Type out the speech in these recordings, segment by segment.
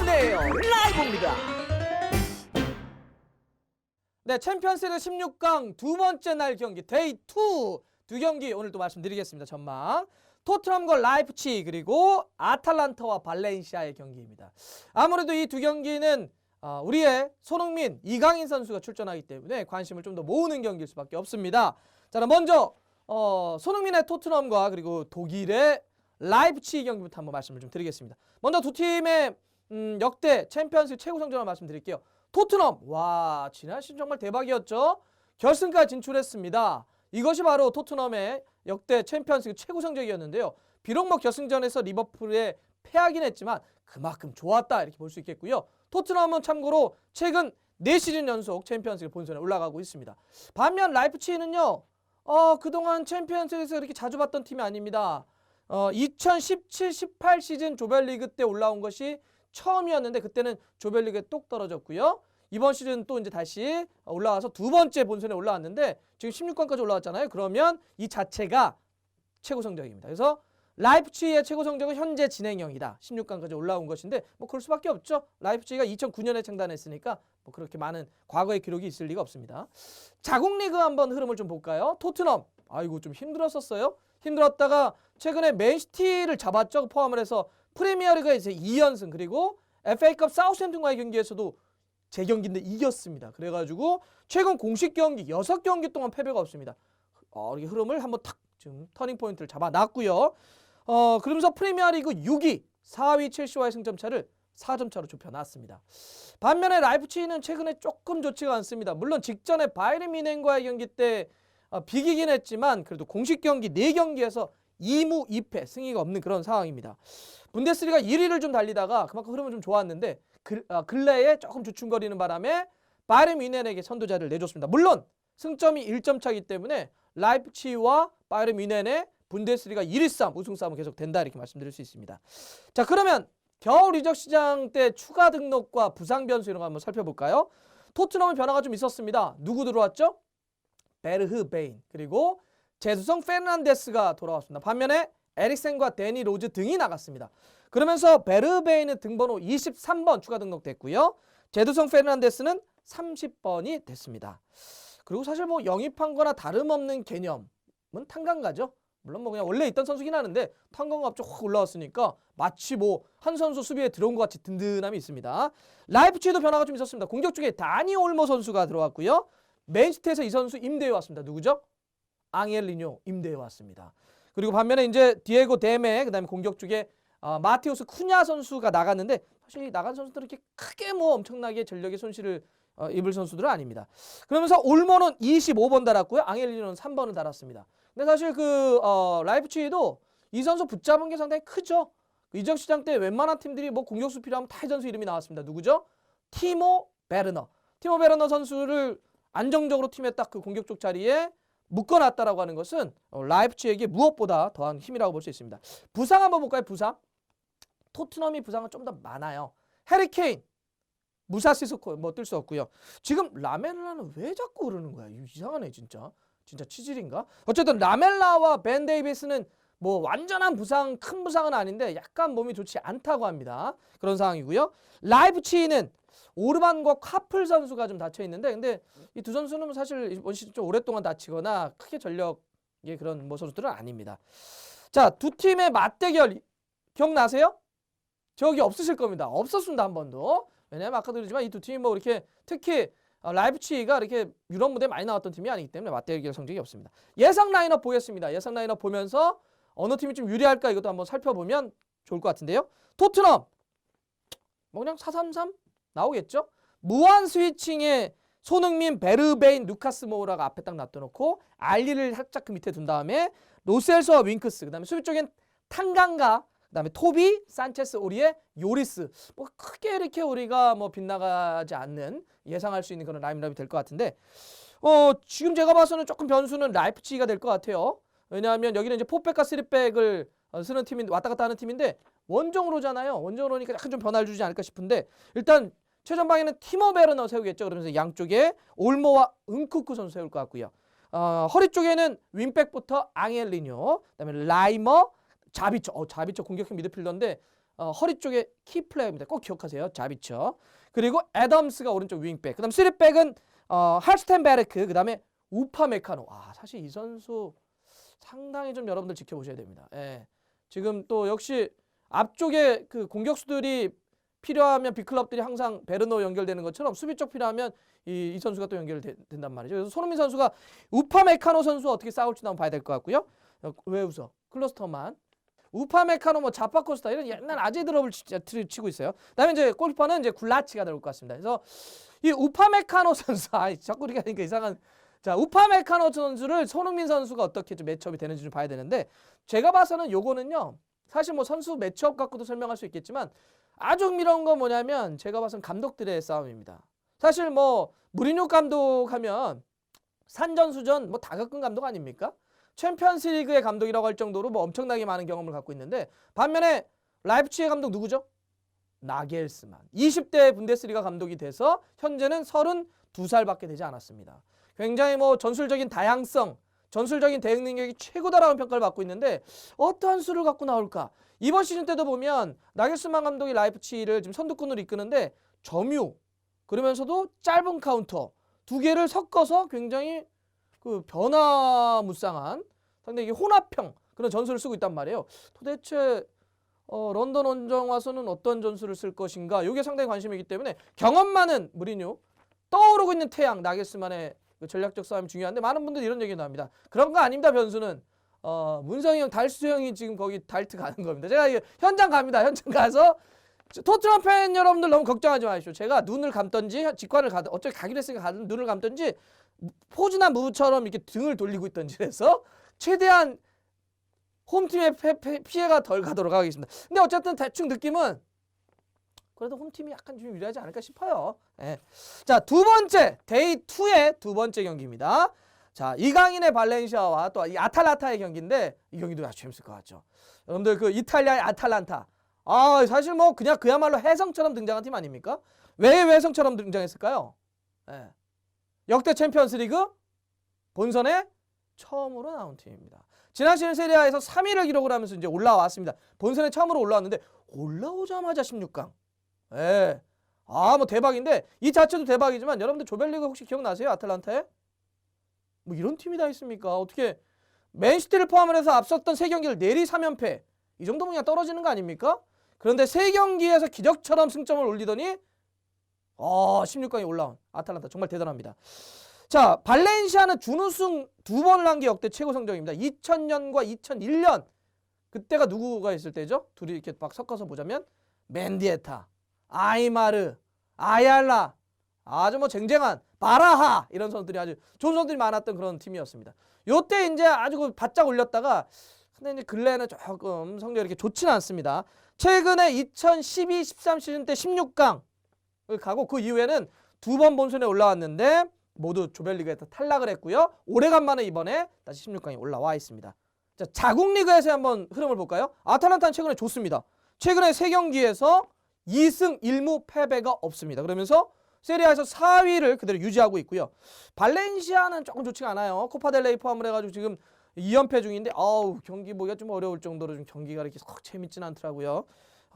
챔스네요 라이브입니다. 네, 챔피언스리그 16강 두 번째 날 경기 데이 2 두 경기 오늘 또 말씀드리겠습니다. 전망 토트넘과 라이프치히 그리고 아탈란타와 발렌시아의 경기입니다. 아무래도 이 두 경기는 우리의 손흥민, 이강인 선수가 출전하기 때문에 관심을 좀 더 모으는 경기일 수밖에 없습니다. 자, 그럼 먼저 손흥민의 토트넘과 그리고 독일의 라이프치히 경기부터 한번 말씀을 좀 드리겠습니다. 먼저 두 팀의 역대 챔피언스 최고 성적을 말씀드릴게요. 토트넘, 와, 지난 시즌 정말 대박이었죠. 결승까지 진출했습니다. 이것이 바로 토트넘의 역대 챔피언스 최고 성적이었는데요. 비록 뭐 결승전에서 리버풀에 패하긴 했지만 그만큼 좋았다 이렇게 볼 수 있겠고요. 토트넘은 참고로 최근 4시즌 연속 챔피언스 본선에 올라가고 있습니다. 반면 라이프치히는요. 그동안 챔피언스에서 이렇게 자주 봤던 팀이 아닙니다. 2017-18 시즌 조별리그 때 올라온 것이 처음이었는데 그때는 조별리그에 똑 떨어졌고요. 이번 시즌 또 이제 다시 올라와서 두 번째 본선에 올라왔는데 지금 16강까지 올라왔잖아요. 그러면 이 자체가 최고 성적입니다. 그래서 라이프치히의 최고 성적은 현재 진행형이다. 16강까지 올라온 것인데 뭐 그럴 수밖에 없죠. 라이프치히가 2009년에 창단했으니까 뭐 그렇게 많은 과거의 기록이 있을 리가 없습니다. 자국 리그 한번 흐름을 좀 볼까요? 토트넘, 아이고 좀 힘들었었어요. 힘들었다가 최근에 맨시티를 잡았죠. 포함을 해서 프리미어리그에 이제 2연승 그리고 FA컵 사우스햄튼과의 경기에서도 제 경기인데 이겼습니다. 그래가지고 최근 공식 경기 6경기 동안 패배가 없습니다. 이렇게 흐름을 한번 탁 지금 터닝 포인트를 잡아놨고요. 그러면서 프리미어리그 6위 4위 첼시와의 승점 차를 4점 차로 좁혀놨습니다. 반면에 라이프치히는 최근에 조금 좋지가 않습니다. 물론 직전에 바이에른 뮌헨과의 경기 때 비기긴 했지만 그래도 공식 경기 4경기에서 2무 2패 승리가 없는 그런 상황입니다. 분데스리가 1위를 좀 달리다가 그만큼 흐름은 좀 좋았는데 근래에 조금 주춤거리는 바람에 바이에른 뮌헨에게 선두자를 내줬습니다. 물론 승점이 1점 차이기 때문에 라이프치히와 바이에른 뮌헨의 분데스리가 1위 싸움, 우승 싸움은 계속 된다 이렇게 말씀드릴 수 있습니다. 자, 그러면 겨울 이적 시장 때 추가 등록과 부상 변수 이런 거 한번 살펴볼까요? 토트넘은 변화가 좀 있었습니다. 누구 들어왔죠? 베르흐베인 그리고 제두성 페르난데스가 돌아왔습니다. 반면에 에릭센과 데니 로즈 등이 나갔습니다. 그러면서 베르흐베인은 등번호 23번 추가 등록됐고요. 제두성 페르난데스는 30번이 됐습니다. 그리고 사실 뭐 영입한 거나 다름없는 개념은 탄강가죠. 물론 뭐 그냥 원래 있던 선수긴 하는데 탄강가 갑자기 확 올라왔으니까 마치 뭐 한 선수 수비에 들어온 것 같이 든든함이 있습니다. 라이프치히도 변화가 좀 있었습니다. 공격 쪽에 다니 올모 선수가 들어왔고요. 맨시티에서 이 선수 임대해 왔습니다. 누구죠? 앙헬리뇨 임대해 왔습니다. 그리고 반면에 이제 디에고 데메 그다음에 공격 쪽에 마테우스 쿠냐 선수가 나갔는데 사실 나간 선수들은 이렇게 크게 뭐 엄청나게 전력의 손실을 입을 선수들은 아닙니다. 그러면서 올모는 25번 달았고요. 앙헬리뇨는 3번을 달았습니다. 근데 사실 라이프치히도 이 선수 붙잡은 게 상당히 크죠. 이적 시장 때 웬만한 팀들이 뭐 공격수 필요하면 다 이 선수 이름이 나왔습니다. 누구죠? 티모 베르너. 티모 베르너 선수를 안정적으로 팀에 딱 그 공격 쪽 자리에 묶어놨다라고 하는 것은 라이프치히에게 무엇보다 더한 힘이라고 볼 수 있습니다. 부상 한번 볼까요? 부상. 토트넘이 부상은 좀 더 많아요. 해리 케인, 무사 시스코 뭐 뜰 수 없고요. 지금 라멜라는 왜 자꾸 그러는 거야? 이상하네 진짜. 진짜 치질인가? 어쨌든 라멜라와 벤 데이비스는 뭐 완전한 부상, 큰 부상은 아닌데 약간 몸이 좋지 않다고 합니다. 그런 상황이고요. 라이프치히는 오르반과 카플 선수가 좀 다쳐 있는데 근데 이 두 선수는 사실 이번 시즌 좀 오랫동안 다치거나 크게 전력의 그런 뭐 선수들은 아닙니다. 자, 두 팀의 맞대결 기억나세요? 저기 없으실 겁니다. 없었습니다. 한 번도. 왜냐하면 아까도 그러지만 이 두 팀이 뭐 이렇게 특히 라이프치히가 이렇게 유럽 무대에 많이 나왔던 팀이 아니기 때문에 맞대결 성적이 없습니다. 예상 라인업 보겠습니다. 예상 라인업 보면서 어느 팀이 좀 유리할까 이것도 한번 살펴보면 좋을 것 같은데요. 토트넘 뭐 그냥 4-3-3 나오겠죠. 무한 스위칭에 손흥민, 베르베인, 루카스 모우라가 앞에 딱 놔둬놓고 알리를 살짝 그 밑에 둔 다음에 로셀소와 윙크스 그다음에 수비 쪽엔 탄강가 그다음에 토비, 산체스, 오리에, 요리스 뭐 크게 이렇게 우리가 뭐 빗나가지 않는 예상할 수 있는 그런 라인업이 될 것 같은데 지금 제가 봐서는 조금 변수는 라이프치히가 될 것 같아요. 왜냐하면 여기는 이제 4백과 3백을 쓰는 팀인데 왔다 갔다 하는 팀인데 원정으로잖아요. 원정으로니까 약간 좀 변화를 주지 않을까 싶은데 일단 최전방에는 티모 베르너 세우겠죠. 그러면서 양쪽에 올모와 은쿠쿠 선수 세울 것 같고요. 허리 쪽에는 윙백부터 앙헬리뇨, 그다음에 라이머, 자비처. 자비처 공격형 미드필더인데 허리 쪽에 키플레이어입니다. 꼭 기억하세요. 자비처. 그리고 애덤스가 오른쪽 윙백. 그다음 3백은 할스텐베르크. 그다음에 우파메카노. 사실 이 선수 상당히 좀 여러분들 지켜보셔야 됩니다. 예. 지금 또 역시 앞쪽에 그 공격수들이 필요하면 빅클럽들이 항상 베르노 연결되는 것처럼 수비 쪽 필요하면 이 선수가 또 연결된단 말이죠. 그래서 손흥민 선수가 우파메카노 선수 어떻게 싸울지 한번 봐야 될 것 같고요. 왜 웃어? 클러스터만. 우파메카노 뭐 자파코스타 이런 옛날 아재 드럽을 치고 있어요. 그다음에 이제 골키퍼는 이제 굴라치가 될 것 같습니다. 그래서 이 우파메카노 선수 자꾸 우리가 하니까 이상한. 자, 우파메카노 선수를 손흥민 선수가 어떻게 좀 매치업이 되는지 좀 봐야 되는데 제가 봐서는 요거는요. 사실 뭐 선수 매치업 갖고도 설명할 수 있겠지만 아주 흥미로운 건 뭐냐면 제가 봐서는 감독들의 싸움입니다. 사실 뭐 무리뉴 감독 하면 산전수전 뭐 다 겪은 감독 아닙니까? 챔피언스리그의 감독이라고 할 정도로 뭐 엄청나게 많은 경험을 갖고 있는데 반면에 라이프치히의 감독 누구죠? 나겔스만. 20대 분데스리가 감독이 돼서 현재는 32살밖에 되지 않았습니다. 굉장히 뭐 전술적인 다양성, 전술적인 대응 능력이 최고다라는 평가를 받고 있는데 어떠한 수를 갖고 나올까? 이번 시즌 때도 보면 나겔스만 감독이 라이프치히를 지금 선두권으로 이끄는데 점유 그러면서도 짧은 카운터 두 개를 섞어서 굉장히 그 변화무쌍한 상당히 혼합형 그런 전술을 쓰고 있단 말이에요. 도대체 런던 원정 와서는 어떤 전술을 쓸 것인가? 이게 상당히 관심이기 때문에 경험 많은 무리뉴 떠오르고 있는 태양 나겔스만의 그 전략적 싸움이 중요한데 많은 분들이 이런 얘기도 합니다. 그런 거 아닙니다. 변수는 문성희 형, 달수 형이 지금 거기 달트 가는 겁니다. 제가 현장 갑니다. 현장 가서 토트넘 팬 여러분들 너무 걱정하지 마십시오. 제가 눈을 감던지 직관을 가든 어차피 가기로 했으니까 가든 눈을 감던지 포즈나 무브처럼 이렇게 등을 돌리고 있던지 해서 최대한 홈팀의 피해가 덜 가도록 하겠습니다. 근데 어쨌든 대충 느낌은 그래도 홈팀이 약간 좀 유리하지 않을까 싶어요. 예. 자, 두 번째 데이 2의 두 번째 경기입니다. 자, 이강인의 발렌시아와 또 이 아탈란타의 경기인데 이 경기도 아주 재밌을 것 같죠. 여러분들 그 이탈리아의 아탈란타. 사실 뭐 그냥 그야말로 혜성처럼 등장한 팀 아닙니까? 왜 혜성처럼 등장했을까요? 예. 역대 챔피언스리그 본선에 처음으로 나온 팀입니다. 지난 시즌 세리아에서 3위를 기록을 하면서 이제 올라왔습니다. 본선에 처음으로 올라왔는데 올라오자마자 16강. 예. 뭐 대박인데 이 자체도 대박이지만 여러분들 조별리그 혹시 기억나세요? 아탈란타에? 뭐 이런 팀이 다 있습니까? 어떻게 맨시티를 포함을 해서 앞섰던 3경기를 내리 3연패. 이 정도면 그냥 떨어지는 거 아닙니까? 그런데 3경기에서 기적처럼 승점을 올리더니 16강에 올라온 아탈란타 정말 대단합니다. 자, 발렌시아는 준우승 2번을 한 게 역대 최고 성적입니다. 2000년과 2001년 그때가 누구가 있을 때죠? 둘이 이렇게 막 섞어서 보자면 맨디에타, 아이마르, 아얄라 아주 뭐 쟁쟁한 바라하 이런 선수들이 아주 좋은 선수들이 많았던 그런 팀이었습니다. 요때 이제 아주 바짝 올렸다가 근데 이제 근래에는 조금 성적이 이렇게 좋지는 않습니다. 최근에 2012-13 시즌 때 16강을 가고 그 이후에는 2번 본선에 올라왔는데 모두 조별리그에서 탈락을 했고요. 오래간만에 이번에 다시 16강에 올라와 있습니다. 자, 자국 리그에서 한번 흐름을 볼까요? 아탈란타는 최근에 좋습니다. 최근에 3경기에서 2승 1무 패배가 없습니다. 그러면서 세리아에서 4위를 그대로 유지하고 있고요. 발렌시아는 조금 좋지가 않아요. 코파델레이 포함을 해가지고 지금 2연패 중인데 경기 보기가 좀 어려울 정도로 좀 경기가 이렇게 재밌진 않더라고요.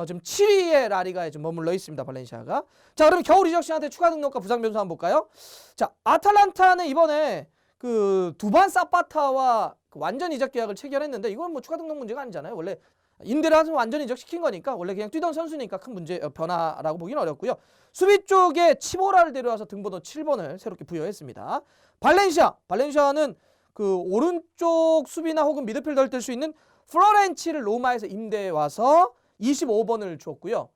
지금 7위의 라리가에 좀 머물러 있습니다. 발렌시아가. 자, 그럼 겨울 이적 시한테 추가 등록과 부상 변수 한번 볼까요? 자, 아탈란타는 이번에 그 두반 사파타와 그 완전 이적 계약을 체결했는데 이건 뭐 추가 등록 문제가 아니잖아요. 원래 임대를 해서 완전 이적 시킨 거니까 원래 그냥 뛰던 선수니까 큰 문제 변화라고 보기는 어렵고요. 수비 쪽에 치보라를 데려와서 등번호 7번을 새롭게 부여했습니다. 발렌시아는 그 오른쪽 수비나 혹은 미드필더를 뛸 수 있는 플로렌치를 로마에서 임대해 와서 25번을 줬고요.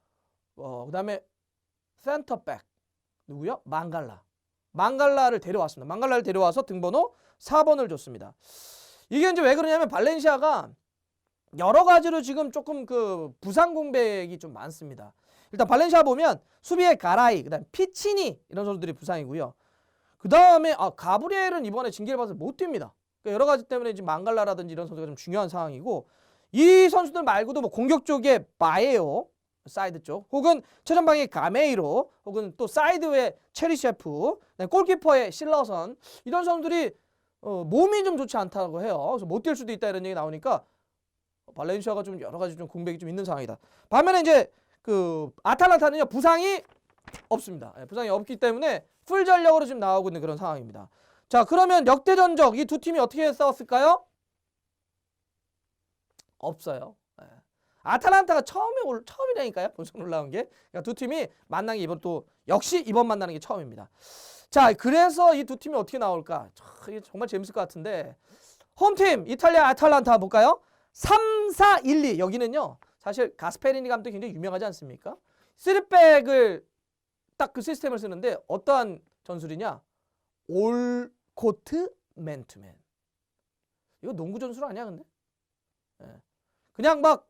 그다음에 센터백 누구요? 망갈라를 데려왔습니다. 망갈라를 데려와서 등번호 4번을 줬습니다. 이게 이제 왜 그러냐면 발렌시아가 여러 가지로 지금 조금 그 부상 공백이 좀 많습니다. 일단 발렌시아 보면 수비에 가라이, 그다음 피치니 이런 선수들이 부상이고요. 그다음에 가브리엘은 이번에 징계를 받아서 못 뜁니다. 그러니까 여러 가지 때문에 지금 망갈라라든지 이런 선수가 좀 중요한 상황이고 이 선수들 말고도 뭐 공격 쪽에 바에오 사이드 쪽 혹은 최전방의 가메이로 혹은 또 사이드의 체리셰프 골키퍼의 실러선 이런 선수들이 몸이 좀 좋지 않다고 해요. 그래서 못 뛸 수도 있다 이런 얘기 나오니까 발렌시아가 좀 여러 가지 좀 공백이 좀 있는 상황이다. 반면에 이제 그 아탈란타는요 부상이 없습니다. 부상이 없기 때문에 풀 전력으로 지금 나오고 있는 그런 상황입니다. 자, 그러면 역대 전적 이 두 팀이 어떻게 싸웠을까요? 없어요. 아탈란타가 처음이라니까요. 본선 올라온 게. 그러니까 두 팀이 만난 게 역시 이번 만나는 게 처음입니다. 자, 그래서 이 두 팀이 어떻게 나올까? 이게 정말 재밌을 것 같은데. 홈팀 이탈리아 아탈란타 볼까요? 3-4-1-2 여기는요. 사실 가스페리니 감독이 굉장히 유명하지 않습니까? 3백을 딱 그 시스템을 쓰는데 어떠한 전술이냐? 올 코트 맨투맨. 이거 농구 전술 아니야 근데? 그냥 막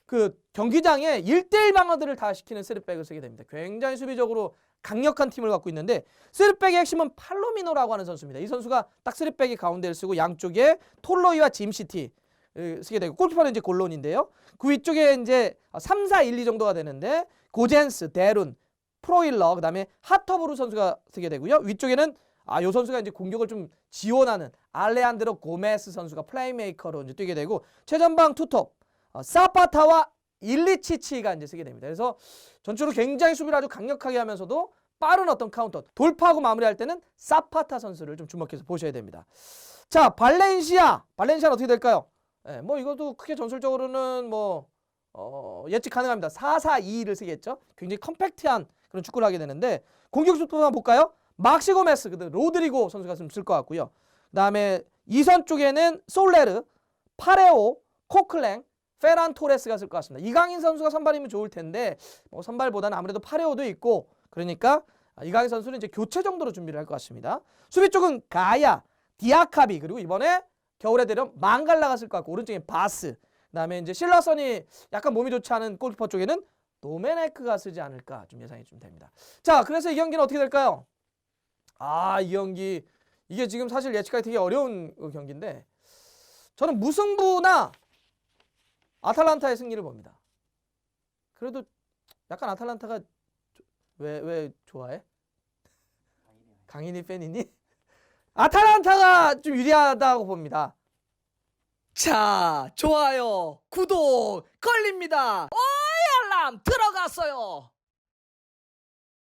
그 경기장에 1대1 방어들을 다 시키는 3백을 쓰게 됩니다. 굉장히 수비적으로 강력한 팀을 갖고 있는데 3백의 핵심은 팔로미노라고 하는 선수입니다. 이 선수가 딱 3백의 가운데를 쓰고 양쪽에 톨로이와 짐시티 쓰게 되고 골키퍼는 이제 골론인데요. 그 위쪽에 이제 3-4-1-2 정도가 되는데 고젠스, 데룬, 프로일러, 그다음에 하터브루 선수가 쓰게 되고요. 위쪽에는 요 선수가 이제 공격을 좀 지원하는 알레한드로 고메스 선수가 플레이메이커로 이제 뛰게 되고 최전방 투톱 사파타와 일리치치가 이제 쓰게 됩니다. 그래서 전체로 굉장히 수비를 아주 강력하게 하면서도 빠른 어떤 카운터 돌파하고 마무리할 때는 사파타 선수를 좀 주목해서 보셔야 됩니다. 자, 발렌시아는 어떻게 될까요? 뭐 이것도 크게 전술적으로는 뭐 예측 가능합니다. 4-4-2를 쓰겠죠. 굉장히 컴팩트한 그런 축구를 하게 되는데 공격 수법만 볼까요? 막시 고메스, 로드리고 선수가 좀 쓸 것 같고요. 그다음에 2선 쪽에는 솔레르, 파레오, 코클랭, 페란 토레스가 쓸 것 같습니다. 이강인 선수가 선발이면 좋을 텐데 뭐 선발보다는 아무래도 파레오도 있고 그러니까 이강인 선수는 이제 교체 정도로 준비를 할 것 같습니다. 수비 쪽은 가야, 디아카비 그리고 이번에 겨울에 되면 망갈라가 쓸 것 같고 오른쪽에 바스 그다음에 이제 실라선이 약간 몸이 좋지 않은 골키퍼 쪽에는 도메네크가 쓰지 않을까 좀 예상이 좀 됩니다. 자, 그래서 이 경기는 어떻게 될까요? 이 경기 이게 지금 사실 예측하기 되게 어려운 경기인데 저는 무승부나 아탈란타의 승리를 봅니다. 그래도 약간 아탈란타가 왜 좋아해? 강인이 팬이니? 아탈란타가 좀 유리하다고 봅니다. 자, 좋아요, 구독 걸립니다. 알람 들어갔어요.